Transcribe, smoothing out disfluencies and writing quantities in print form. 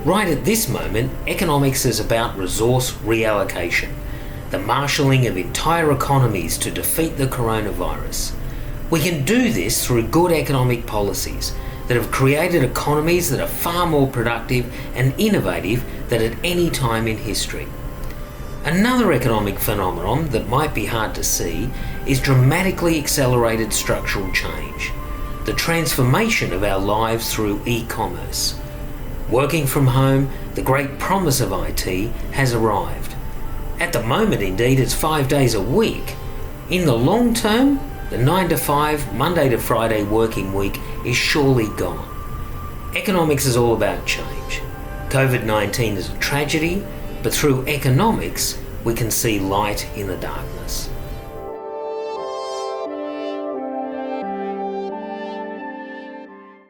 Right at this moment, economics is about resource reallocation, the marshalling of entire economies to defeat the coronavirus. We can do this through good economic policies that have created economies that are far more productive and innovative than at any time in history. Another economic phenomenon that might be hard to see is dramatically accelerated structural change, the transformation of our lives through e-commerce. Working from home, the great promise of IT has arrived. At the moment, indeed, it's 5 days a week. In the long term, the 9 to 5, Monday to Friday working week is surely gone. Economics is all about change. COVID-19 is a tragedy, but through economics, we can see light in the darkness.